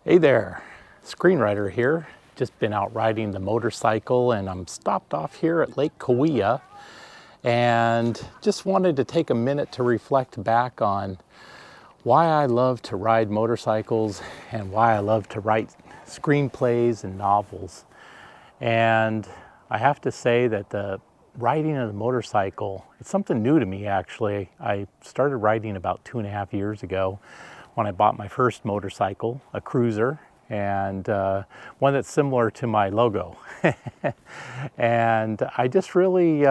Hey there, screenwriter here. Just been out riding the motorcycle and I'm stopped off here at Lake Kaweah and just wanted to take a minute to reflect back on why I love to ride motorcycles and why I love to write screenplays and novels. And I have to say that the riding of the motorcycle, it's something new to me actually. I started riding about 2.5 years ago when I bought my first motorcycle, a cruiser, and one that's similar to my logo. And I just really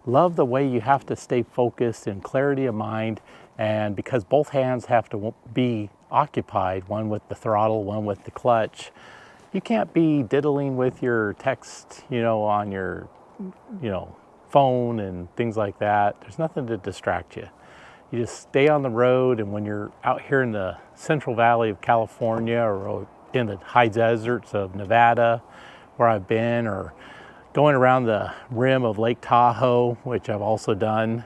love the way you have to stay focused and clarity of mind, and because both hands have to be occupied, one with the throttle, one with the clutch, you can't be diddling with your text, on your, phone and things like that. There's nothing to distract you. You just stay on the road, and when you're out here in the Central Valley of California or in the high deserts of Nevada, where I've been, or going around the rim of Lake Tahoe, which I've also done,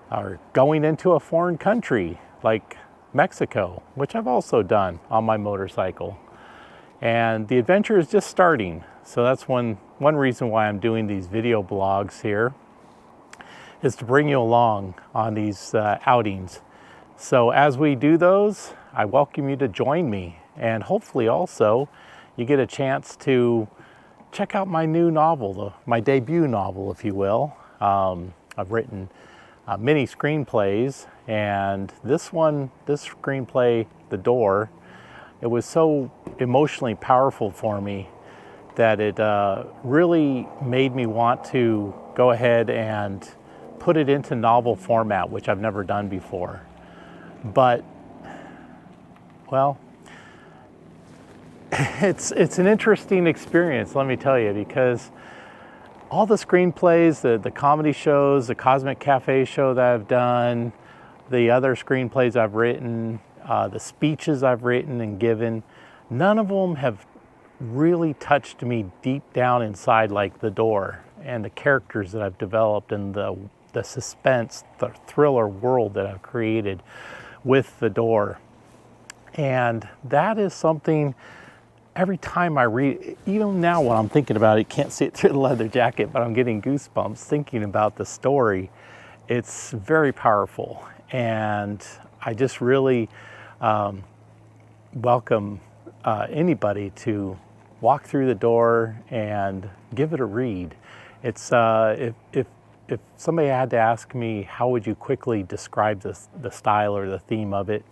or going into a foreign country like Mexico, which I've also done on my motorcycle. And the adventure is just starting. So that's one reason why I'm doing these video blogs here, is to bring you along on these outings. So as we do those, I welcome you to join me, and hopefully also you get a chance to check out my new novel, my debut novel, if you will. I've written many screenplays, and this screenplay, The Door, it was so emotionally powerful for me that it really made me want to go ahead and put it into novel format, which I've never done before. But, well, it's an interesting experience, let me tell you, because all the screenplays, the comedy shows, the Cosmic Cafe show that I've done, the other screenplays I've written, the speeches I've written and given, none of them have really touched me deep down inside like The Door, and the characters that I've developed, and the suspense, the thriller world that I've created with The Door. And that is something, every time I read, even now when I'm thinking about it, you can't see it through the leather jacket, but I'm getting goosebumps thinking about the story. It's very powerful, and I just really welcome anybody to walk through The Door and give it a read. It's if somebody had to ask me how would you quickly describe the style or the theme of it,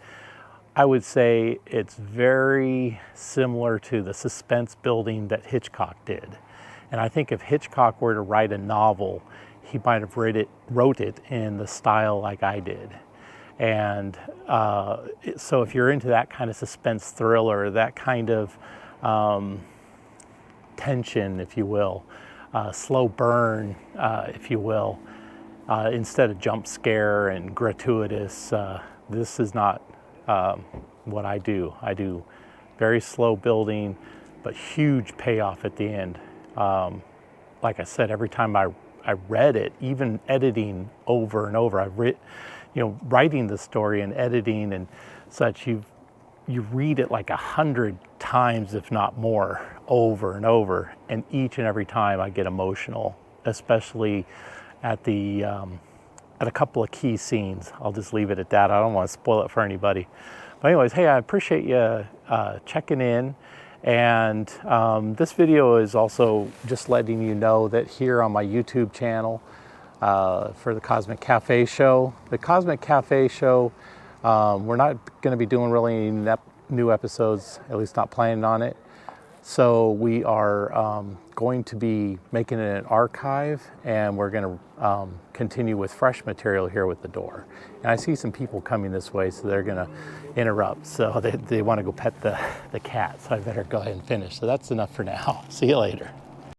I would say it's very similar to the suspense building that Hitchcock did. And I think if Hitchcock were to write a novel, he might have wrote it in the style like I did. And so if you're into that kind of suspense thriller, that kind of tension, if you will, slow burn, if you will, instead of jump scare and gratuitous, this is not what I do. I do very slow building, but huge payoff at the end. Like I said, every time I read it, even editing over and over, writing the story and editing and such, you read it like 100 times, if not more, over and over. And each and every time I get emotional, especially at a couple of key scenes. I'll just leave it at that. I don't want to spoil it for anybody. But anyways, hey, I appreciate you checking in. And this video is also just letting you know that here on my YouTube channel for the Cosmic Cafe show. The Cosmic Cafe show, we're not going to be doing really any new episodes, at least not planning on it. So we are going to be making it an archive, and we're going to continue with fresh material here with The Door. And I see some people coming this way, so they're going to interrupt. So they want to go pet the cat, so I better go ahead and finish. So that's enough for now. See you later.